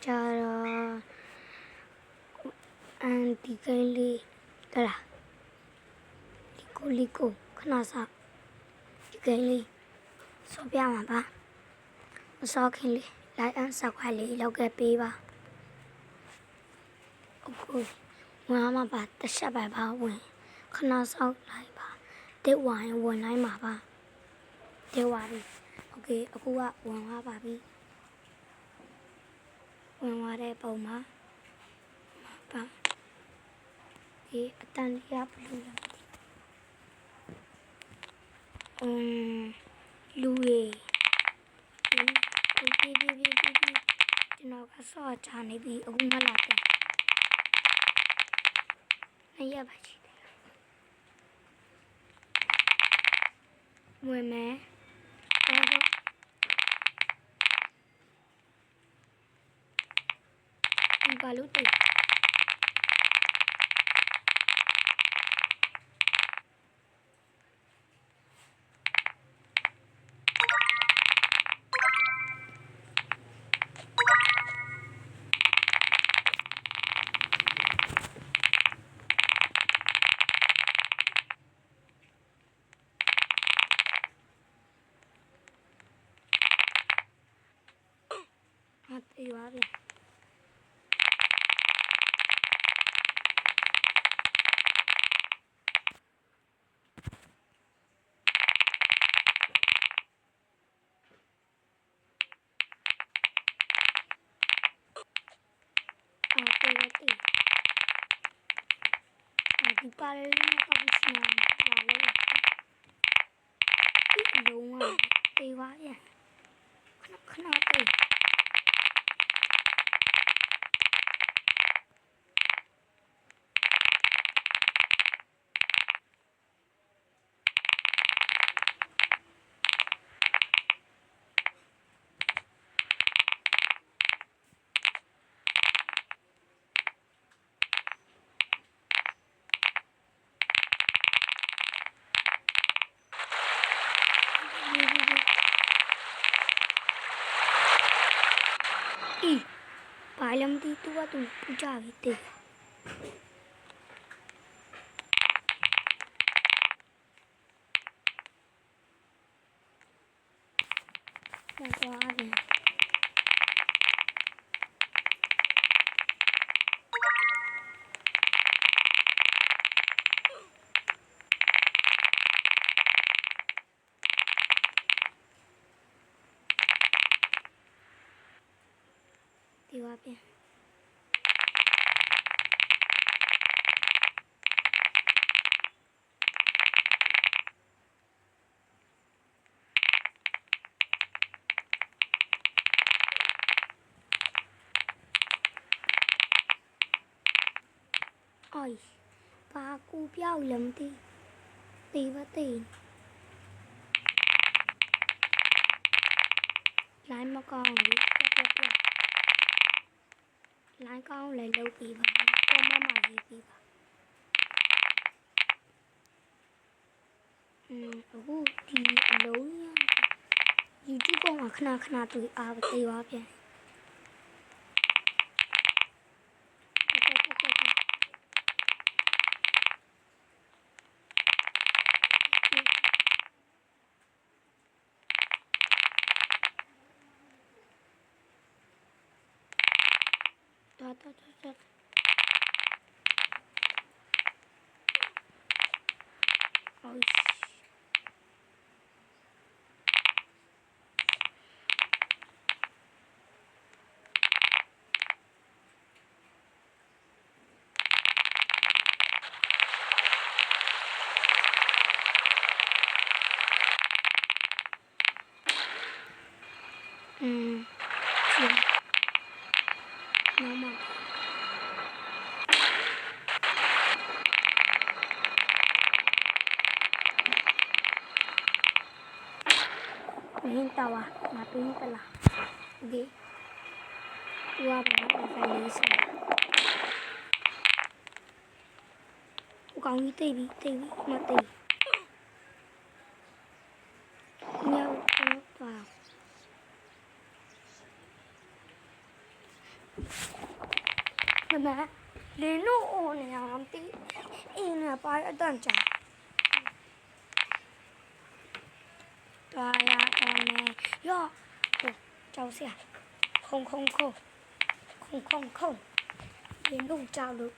ကြတော့ဒီကိန်းလေးတလားဒီကိုလီကိုခဏစားဒီကိန်းလေးစောပြမှာပါမစောခင်လေးလိုက်အန်ဆောက်ခွက်လေးလောက်ခဲ့ပေးပါအခုဝင်မှာပါတစ်ချက်ပဲပါဝင်ခဏဆောက်လိုက်ပါတစ်ဝိုင်းဝင်လိုက်မှာပါတစ်ဝါပြီโอเคအခုကဝင်သွားပါပြီဝင်သွားတဲ့ပုံမှာပါဒီအတန်ရဘလူးလူရေပြီးကျွန်တော်ကစောချနေပြီအခုမလာပြန်နေရပါချီတယ်ဝင်မယ်ဒီဘာလို့တေးတေးပါဗျာဒီပါလေးနဲ့ကပ်ပြီးစမ်းလာလို့ဒီလုံးဝတေးပါဗျာခဏတေးဘာလဲမသိသူကသူပူကြပြီတေးသွားပြီဒီပါပြန်အိုးဘာကူပြောက်လမ်းတီးတေးပါတေးလိုင်းမကောင်းဘူးလိုင်းကောင်းလည်းလုပ်ပြီးပါကောမမရေးပြီးပါအခုဒီအလုံးရ YouTube ပေါ်မှာခဏတွေ့အားသေးပါပြန်Tawa ngapain telah di dua banget evaluasi ukang TV mati nhau vào မမလင်းတို့အော်နေရအောင်တီးအင်းကပါအတန်ကြာတွားရတော့မယ်ရော့ကြောက်စရာခုံလင်းတို့ကြောက်လို့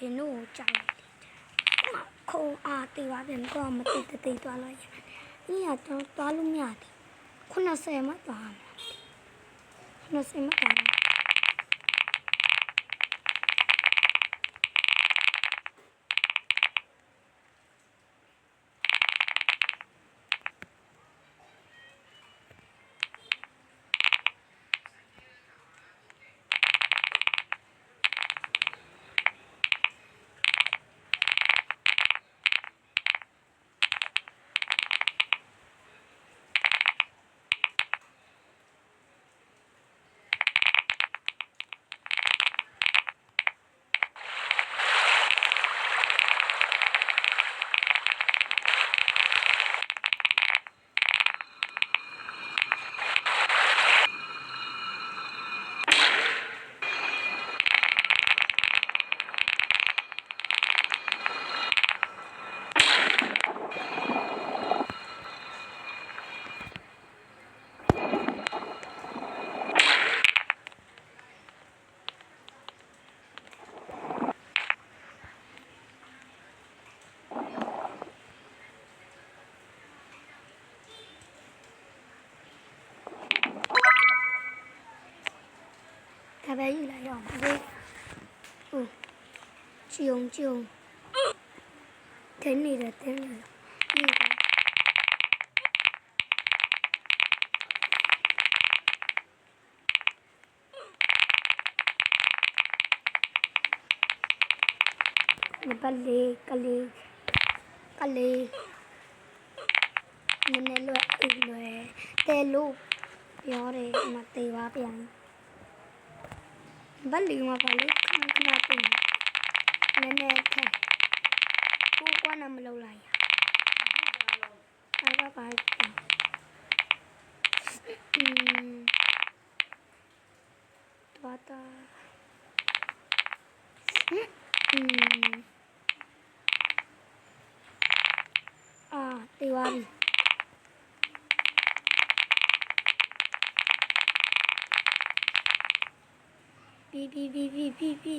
လင်းတို့ကြောက်ခုံအားတေးပါပြန်ကောမတိတ်တိတ်တွားလိုက်นี่อ่ะတော့တွားလို့မရတယ်90မှတွားမှာ90မှတွားဒါပဲယူလိုက်တော့မယ်ကြုံတင်းနေတယ်တင်းနေယူပါနပလေးကလေးနည်းနည်းလွယ်တဲလို့ပြောတယ်မသေးပါပြန်ဘယ်လီမှာပါလို့ခဏပြင်နည်းနည်းထက်ကိုကနမလောက်လိုက်အဲ့ဒါပါတော့တာတေးပါပြီ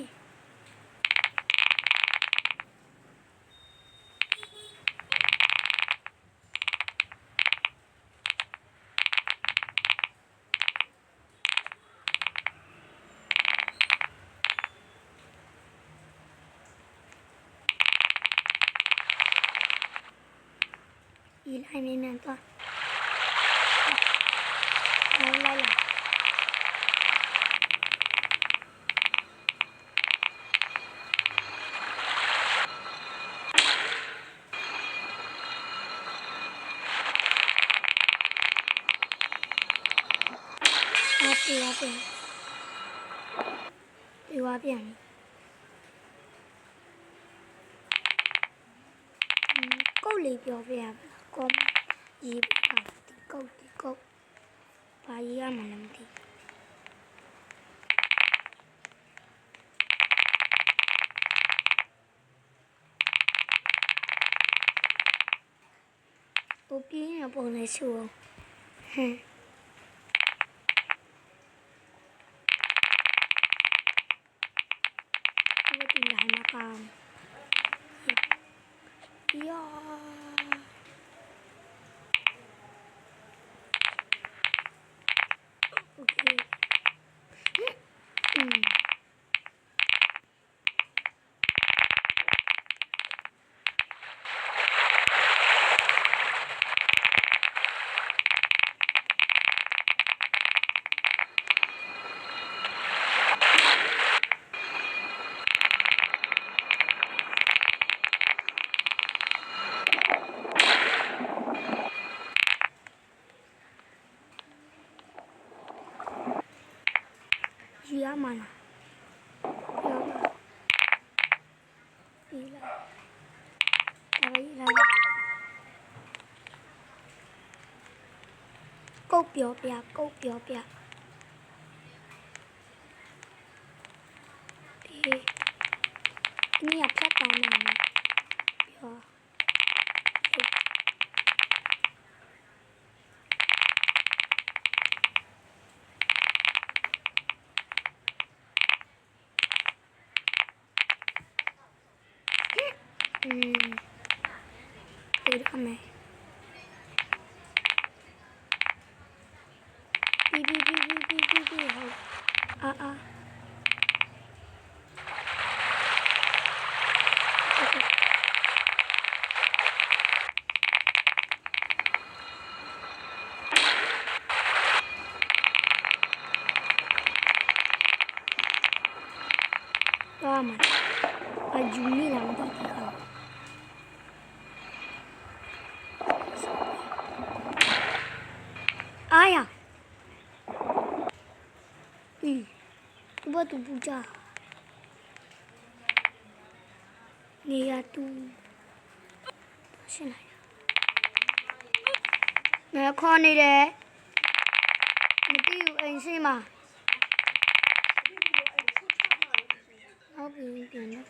อีไลน์မြန်တော့လိုက် đi qua biển câu lì biểu về con gì bảo tí câu và gì mà làm thì bố bí là bố này xuống bố tìm lại mà còn ok Iya mana? Iya. ကုတ်ပြောပြကုတ်ပြောပြဒီအနည်းဖြတ်ကောင်းတာနဲ့ပြောဒီရမယ်ဒီဟုတ်အာတော့မှာအဂျူမီလာမသိဘူးကောအာယာtu puja ni ya tu xin lại mẹ con đi đấy một tiêu anh xem mà nó bị tiền đó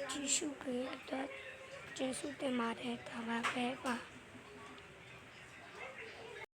chỉ số cái đó chỉ số tiền mà để thả ba bé qua